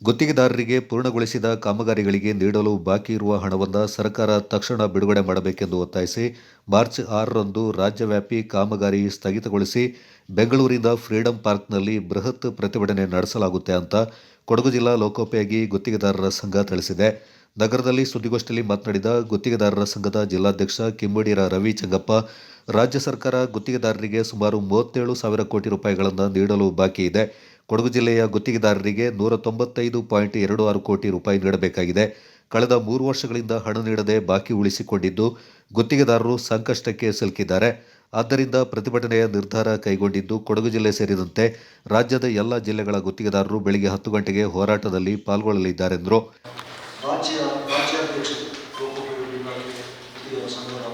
ಗುತ್ತಿಗೆದಾರರಿಗೆ ಪೂರ್ಣಗೊಳಿಸಿದ ಕಾಮಗಾರಿಗಳಿಗೆ ನೀಡಲು ಬಾಕಿ ಇರುವ ಹಣವನ್ನು ಸರ್ಕಾರ ತಕ್ಷಣ ಬಿಡುಗಡೆ ಮಾಡಬೇಕೆಂದು ಒತ್ತಾಯಿಸಿ ಮಾರ್ಚ್ 6ರಂದು ರಾಜ್ಯವ್ಯಾಪಿ ಕಾಮಗಾರಿ ಸ್ಥಗಿತಗೊಳಿಸಿ ಬೆಂಗಳೂರಿನ ಫ್ರೀಡಂ ಪಾರ್ಕ್ನಲ್ಲಿ ಬೃಹತ್ ಪ್ರತಿಭಟನೆ ನಡೆಸಲಾಗುತ್ತೆ ಅಂತ ಕೊಡಗು ಜಿಲ್ಲಾ ಲೋಕೋಪಯೋಗಿ ಗುತ್ತಿಗೆದಾರರ ಸಂಘ ತಿಳಿಸಿದೆ. ನಗರದಲ್ಲಿ ಸುದ್ದಿಗೋಷ್ಠಿಯಲ್ಲಿ ಮಾತನಾಡಿದ ಗುತ್ತಿಗೆದಾರರ ಸಂಘದ ಜಿಲ್ಲಾಧ್ಯಕ್ಷ ಕಿಮ್ಮಡಿರ ರವಿ ಚೆಂಗಪ್ಪ, ರಾಜ್ಯ ಸರ್ಕಾರ ಗುತ್ತಿಗೆದಾರರಿಗೆ ಸುಮಾರು 37,000 ಕೋಟಿ ರೂಪಾಯಿಗಳನ್ನು ನೀಡಲು ಬಾಕಿ ಇದೆ. ಕೊಡಗು ಜಿಲ್ಲೆಯ ಗುತ್ತಿಗೆದಾರರಿಗೆ 195.26 ಕೋಟಿ ರೂಪಾಯಿ ನೀಡಬೇಕಾಗಿದೆ. ಕಳೆದ 3 ವರ್ಷಗಳಿಂದ ಹಣ ನೀಡದೆ ಬಾಕಿ ಉಳಿಸಿಕೊಂಡಿದ್ದು ಗುತ್ತಿಗೆದಾರರು ಸಂಕಷ್ಟಕ್ಕೆ ಸಿಲುಕಿದ್ದಾರೆ. ಆದ್ದರಿಂದ ಪ್ರತಿಭಟನೆಯ ನಿರ್ಧಾರ ಕೈಗೊಂಡಿದ್ದು ಕೊಡಗು ಜಿಲ್ಲೆ ಸೇರಿದಂತೆ ರಾಜ್ಯದ ಎಲ್ಲ ಜಿಲ್ಲೆಗಳ ಗುತ್ತಿಗೆದಾರರು ಬೆಳಗ್ಗೆ 10 ಗಂಟೆಗೆ ಹೋರಾಟದಲ್ಲಿ ಪಾಲ್ಗೊಳ್ಳಲಿದ್ದಾರೆಂದರು. ರಾಜ್ಯಾಧ್ಯಕ್ಷರು ಲೋಕೋಪಯೋಗಿ ಇಲಾಖೆ ಗುತ್ತಿಗೆದಾರರ ಸಂಘದ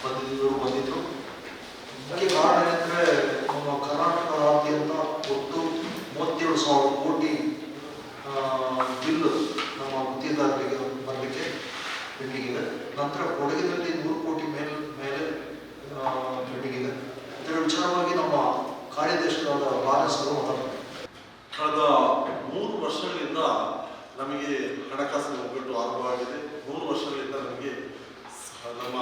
ಪ್ರತಿನಿಧಿಗಳು ಬಂದಿದ್ದರು. ಇದಕ್ಕೆ ಕಾರಣ ಏನಂದರೆ ನಮ್ಮ ಕರ್ನಾಟಕದಾದ್ಯಂತ ಒಟ್ಟು 37,000 ಕೋಟಿ ಬಿಲ್ಲು ನಮ್ಮ ಗುತ್ತಿಗೆದಾರರಿಗೆ ಬರಲಿಕ್ಕೆ ಪೆಂಡಿಂಗ್ ಇದೆ. ನಂತರ ಕೊಡಗಿನಲ್ಲಿ 100 ಕೋಟಿ ಮೇಲೆ ಪೆಂಡಿಂಗ್ ಇದೆ. ಇದರ ವಿಚಾರವಾಗಿ ನಮ್ಮ ಕಾರ್ಯದರ್ಶಿಗಳಾದ ಲಾರೆನ್ಸ್ ಅವರು ಮಾತಾಡ್ತಾರೆ. ಕಳೆದ 3 ವರ್ಷಗಳಿಂದ ನಮಗೆ ಹಣಕಾಸಿನ ಒಗ್ಗಟ್ಟು ಆರಂಭವಾಗಿದೆ. 3 ವರ್ಷಗಳಿಂದ ನಮಗೆ ನಮ್ಮ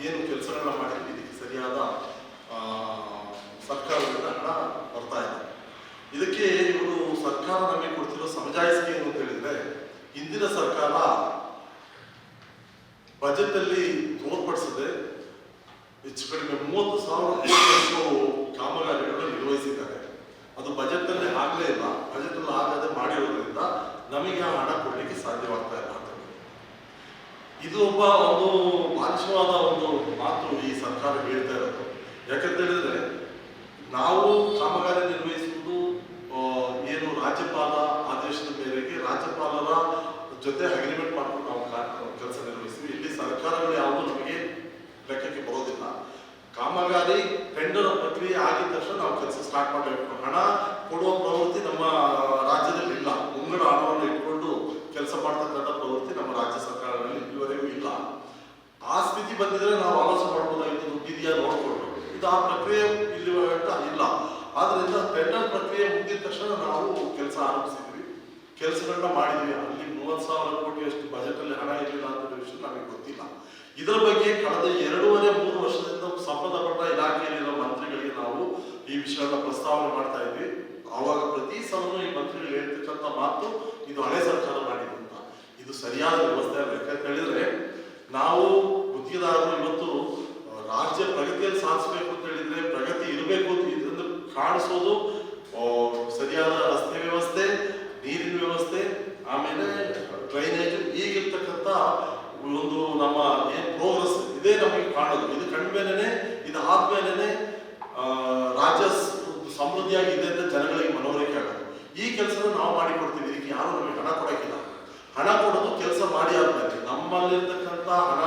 ಏನು ಕೆಲಸಗಳನ್ನ ಮಾಡಿದ್ವಿ ಇದಕ್ಕೆ ಸರಿಯಾದ ಸರ್ಕಾರದಿಂದ ಹಣ ಬರ್ತಾ ಇದೆ. ಇದಕ್ಕೆ ಇವರು ಸರ್ಕಾರ ನಮಗೆ ಕೊಡ್ತಿರೋ ಸಮಜಾಯಿಸಿಕೆ ಏನು ಅಂತ ಹೇಳಿದ್ರೆ, ಹಿಂದಿನ ಸರ್ಕಾರ ಬಜೆಟ್ ಅಲ್ಲಿ ತೋರ್ಪಡಿಸದೆ ಹೆಚ್ಚು ಕಡಿಮೆ 30,000 ಕಾಮಗಾರಿಗಳನ್ನು ನಿರ್ವಹಿಸಿದ್ದಾರೆ. ಅದು ಬಜೆಟ್ ಅಲ್ಲಿ ಆಗಲೇ ಇಲ್ಲ. ಬಜೆಟ್ ಅಲ್ಲಿ ಆಗದೆ ಮಾಡಿರೋದ್ರಿಂದ ನಮಗೆ ಆ ಹಣ ಕೊಡಲಿಕ್ಕೆ ಸಾಧ್ಯವಾಗ್ತಾ ಇಲ್ಲ. ಇದು ಒಂದು ಬಾಲಿಶವಾದ ಒಂದು ಮಾತು ಈ ಸರ್ಕಾರ ಹೇಳ್ತಾ ಇರೋದು. ಯಾಕಂತ ಹೇಳಿದ್ರೆ, ನಾವು ಕಾಮಗಾರಿ ನಿರ್ವಹಿಸುವುದು ಏನು ರಾಜ್ಯಪಾಲ ಆದೇಶದ ಮೇರೆಗೆ ರಾಜ್ಯಪಾಲರ ಜೊತೆ ಅಗ್ರಿಮೆಂಟ್ ಮಾಡ್ಕೊಂಡು ನಾವು ಕೆಲಸ ನಿರ್ವಹಿಸ್ತೀವಿ. ಇಲ್ಲಿ ಸರ್ಕಾರಗಳು ಯಾವುದು ನಮಗೆ ಲೆಕ್ಕಕ್ಕೆ ಬರೋದಿಲ್ಲ. ಕಾಮಗಾರಿ ಟೆಂಡರ್ ಪ್ರಕ್ರಿಯೆ ಆಗಿದ ತಕ್ಷಣ ನಾವು ಕೆಲಸ ಸ್ಟಾರ್ಟ್ ಮಾಡಬೇಕು. ಹಣ ಕೊಡುವ ಪ್ರವೃತ್ತಿ ನಮ್ಮ ರಾಜ್ಯದಲ್ಲಿ ಇಲ್ಲ. ಮುಂಗಡ ಹಣವನ್ನು ಇಟ್ಕೊಂಡು ಕೆಲಸ ಮಾಡ್ತಕ್ಕಂಥ ಪ್ರವೃತ್ತಿ ನಮ್ಮ ರಾಜ್ಯ ಸರ್ಕಾರಗಳಲ್ಲಿ ಇದುವರೆಗೂ ಇಲ್ಲ. ಆ ಸ್ಥಿತಿ ಬಂದಿದ್ರೆ ನಾವು ಆಲೋಚನೆ ಮಾಡ್ಬೋದಾಗಿತ್ತು, ದುಡ್ಡಿದೆಯಾ ನೋಡ್ಕೊಂಡು. ಇದು ಆ ಪ್ರಕ್ರಿಯೆ ಇಲ್ಲಿ ಇಲ್ಲ. ಆದ್ರಿಂದ ಟೆಂಡರ್ ಪ್ರಕ್ರಿಯೆ ಮುಗಿದ ತಕ್ಷಣ ನಾವು ಕೆಲಸ ಆರಂಭಿಸಿದ್ವಿ, ಕೆಲಸಗಳನ್ನ ಮಾಡಿದ್ವಿ. ಅಲ್ಲಿ 30,000 ಕೋಟಿಯಷ್ಟು ಬಜೆಟ್ ಅಲ್ಲಿ ಹಣ ಇರಲಿಲ್ಲ ಅಂತ ವಿಷಯ ನಮಗೆ ಗೊತ್ತಿಲ್ಲ. ಇದರ ಬಗ್ಗೆ ಕಳೆದ 2.5-3 ವರ್ಷದಿಂದ ಸಂಬಂಧಪಟ್ಟ ಇಲಾಖೆಯಲ್ಲಿರೋ ಮಂತ್ರಿಗಳಿಗೆ ನಾವು ಈ ವಿಷಯಗಳನ್ನ ಪ್ರಸ್ತಾವನೆ ಮಾಡ್ತಾ ಇದ್ವಿ. ಆವಾಗ ಪ್ರತಿ ಸಲನೂ ಈ ಮಂತ್ರಿಗಳು ಹೇಳ್ತಕ್ಕಂಥ ಮಾತು, ಇದು ಹಳೆ ಸರ್ಕಾರ ಮಾಡಿದ್ದು ಅಂತ. ಇದು ಸರಿಯಾದ ವ್ಯವಸ್ಥೆ ಅಲ್ಲ. ಯಾಕಂತ ಹೇಳಿದ್ರೆ, ನಾವು ಗುತ್ತಿಗೆದಾರರು ಇವತ್ತು ರಾಜ್ಯ ಪ್ರಗತಿಯಲ್ಲಿ ಸಾಧಿಸಬೇಕು ಅಂತ ಹೇಳಿದ್ರೆ, ಪ್ರಗತಿ ಇರಬೇಕು ಇದನ್ನು ಕಾಣಿಸೋದು ಸರಿಯಾದ ರಸ್ತೆ ವ್ಯವಸ್ಥೆ, ನೀರಿನ ವ್ಯವಸ್ಥೆ, ಆಮೇಲೆ ಡ್ರೈನೇಜ್, ಈಗಿರ್ತಕ್ಕಂಥ ಒಂದು ನಮ್ಮ ಏನ್ ಪ್ರೋಗ್ರೆಸ್ ಇದೇ ನಮಗೆ ಕಾಣೋದು. ಇದು ಕಂಡ್ಮೇಲೆ, ಇದು ಆದ್ಮೇಲೆ ರಾಜ್ಯ ಸಮೃದ್ಧಿಯಾಗಿದೆ ಅಂತ ಜನಗಳಿಗೆ ಮನವರಿಕೆ ಆಗೋದು. ಈ ಕೆಲಸ ನಾವು ಮಾಡಿಕೊಡ್ತೀವಿ. ಇದಕ್ಕೆ ಯಾರು ನಮಗೆ ಹಣ ಕೊಡೋಕ್ಕಿಲ್ಲ. ಹಣ ಕೊಡೋದು ಕೆಲಸ ಮಾಡಿ ಆದ್ಮೇಲೆ. ನಮ್ಮಲ್ಲಿರ್ತಕ್ಕಂಥ ಹಣ,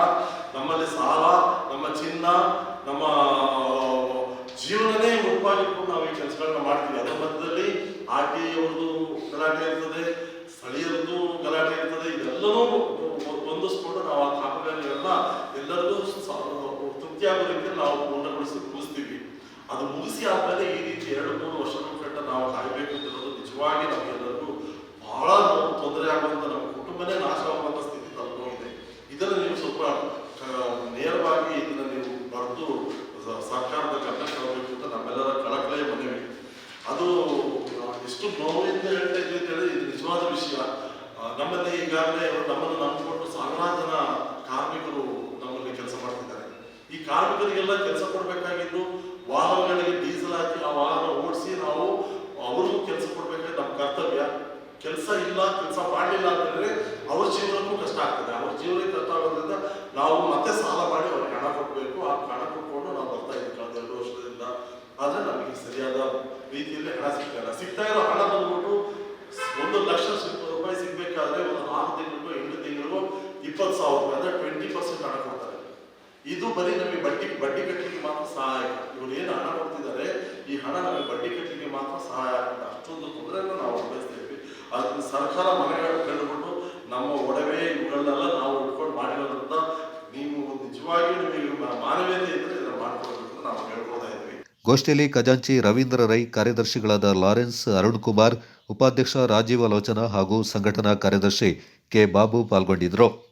ನಮ್ಮಲ್ಲಿ ಸಾಲ, ನಮ್ಮ ಚಿನ್ನ, ನಮ್ಮ ಜೀವನನೇ ಮುಖ್ಯವಾಗಿಟ್ಕೊಂಡು ನಾವು ಈ ಕೆಲಸಗಳನ್ನ ಮಾಡ್ತೀವಿ. ಅದರ ಮಧ್ಯದಲ್ಲಿ RTI ಅವ್ರದ್ದು ಗಲಾಟೆ ಇರ್ತದೆ, ಸ್ಥಳೀಯರದ್ದು ಗಲಾಟೆ ಇರ್ತದೆ. ಇದೆಲ್ಲನೂ ಹೊಂದಿಸ್ಕೊಂಡು ನಾವು ಆ ಕಾಮಗಾರಿಗಳನ್ನ ಎಲ್ಲರಿಗೂ ತೃಪ್ತಿಯಾಗೋ ರೀತಿಯಲ್ಲಿ ನಾವು ಮುಗಿಸ್ತೀವಿ. ಅದು ಮುಗಿಸಿ ಆದ್ಮೇಲೆ ಈ ರೀತಿ 2-3 ವರ್ಷಗಳ ಗಂಟ ನಾವು ಕಾಯಬೇಕು ಅಂತ ಹೇಳೋದು ನಿಜವಾಗಿ ನಮಗೆಲ್ಲರಿಗೂ ಬಹಳ ತೊಂದರೆ ಆಗುವಂತ, ನಮ್ಮ ಕುಟುಂಬನೇ ನಾಶವಾಗುವಂತ ಸ್ಥಿತಿ ತಲುಪೋಗಿದೆ. ಇದನ್ನು ನೀವು ಸ್ವಲ್ಪ ನೇರವಾಗಿ ಇದನ್ನ ನೀವು ಬರೆದು ಸರ್ಕಾರದ ಗಮನ ತರಬೇಕು ಅಂತ ನಮ್ಮೆಲ್ಲರ ಕಳಕಳಿಯ ಮನವಿ. ಅದು ಎಷ್ಟು ನೋವಿಂದ ಹೇಳ್ತಾ ಇದ್ವಿ ಅಂತ ಹೇಳಿ ಇದು ನಿಜವಾದ ವಿಷಯ. ನಮ್ಮಲ್ಲಿ ಈಗಾಗಲೇ ನಮ್ಮನ್ನು ನಂಬಿಕೊಂಡು ಸಾವಿರಾರು ಜನ ಕಾರ್ಮಿಕರು ನಮ್ಮಲ್ಲಿ ಕೆಲಸ ಮಾಡ್ತಿದ್ದಾರೆ. ಈ ಕಾರ್ಮಿಕರಿಗೆಲ್ಲ ಕೆಲಸ ಕೊಡ್ಬೇಕಾಗಿದ್ದು ವಾಹನಗಳಿಗೆ ಡೀಸೆಲ್ ಹಾಕಿ ಆ ವಾಹನ ಓಡಿಸಿ ನಾವು ಅವ್ರಿಗೂ ಕೆಲಸ ಕೊಡ್ಬೇಕಾದ್ರೆ ನಮ್ಮ ಕರ್ತವ್ಯ. ಕೆಲಸ ಇಲ್ಲ, ಕೆಲಸ ಮಾಡಲಿಲ್ಲ ಅಂತಂದ್ರೆ ಅವ್ರ ಜೀವನಕ್ಕೂ ಕಷ್ಟ ಆಗ್ತದೆ. ಅವ್ರ ಜೀವನಕ್ಕೆ ಕಷ್ಟ ಆಗೋದ್ರಿಂದ ನಾವು ಮತ್ತೆ ಸಾಲ ಮಾಡಿ ಅವ್ರಿಗೆ ಹಣ ಕೊಡಬೇಕು. ಆ ಹಣ ಕೊಟ್ಕೊಂಡು ನಾವು ಬರ್ತಾ ಇದ್ದೀವಿ ಕಳೆದ 2 ವರ್ಷದಿಂದ. ಆದ್ರೆ ನಮಗೆ ಸರಿಯಾದ ರೀತಿಯಲ್ಲಿ ಹಣ ಸಿಗ್ತಾ ಇರೋ ಹಣ ಬಂದ್ಬಿಟ್ಟು 1 ಲಕ್ಷ ರೂಪಾಯಿ ಸಿಗ್ಬೇಕಾದ್ರೆ ಒಂದು 6 ತಿಂಗಳಿಗೂ 8 ತಿಂಗಳಿಗೂ 20,000 ರೂಪಾಯಿ ಅಂದ್ರೆ 20% ಹಣ ಕೊಡ್ತಾರೆ. ಇದು ಬರೀ ನಮಗೆ ಬಡ್ಡಿ ಕಟ್ಟಲಿಕ್ಕೆ ಮಾತ್ರ ಸಹಾಯಕ. ಇವರು ಏನು ಹಣ ಕೊಡ್ತಿದ್ದಾರೆ, ಈ ಹಣ ನಮಗೆ ಬಡ್ಡಿ ಕಟ್ಟಲಿಕ್ಕೆ ಮಾತ್ರ ಸಹಾಯ ಆಗುತ್ತೆ. ಅಷ್ಟೊಂದು ತೊಂದರೆಯನ್ನು ನಾವು ಅನುಭವಿಸ್ತೀವಿ. ಅದನ್ನ ಸರ್ಕಾರ ಮನೆಗಳು ಕಂಡುಬಿಟ್ಟು ನಮ್ಮ ಒಡವೆ ಇವುಗಳನ್ನೆಲ್ಲ ನಾವು ಇಟ್ಕೊಂಡು ಮಾಡಿರೋದ್ರಿಂದ ನೀವು ನಿಜವಾಗಿಯೂ ನಿಮಗೆ ಮಾನವೀಯತೆ ಇದ್ದರೆ ಇದನ್ನು ಮಾಡ್ಕೊಳ್ಬೇಕು ನಾವು ಹೇಳ್ಬೋದಾ ಇದ್ವಿ. ಗೋಷ್ಠಿಯಲ್ಲಿ ಖಜಾಂಚಿ ರವೀಂದ್ರ ರೈ, ಕಾರ್ಯದರ್ಶಿಗಳಾದ ಲಾರೆನ್ಸ್, ಅರುಣ್ ಕುಮಾರ್, ಉಪಾಧ್ಯಕ್ಷ ರಾಜೀವ್ ಆಲೋಚನಾ ಹಾಗೂ ಸಂಘಟನಾ ಕಾರ್ಯದರ್ಶಿ ಕೆ ಬಾಬು ಪಾಲ್ಗೊಂಡಿದ್ದರು.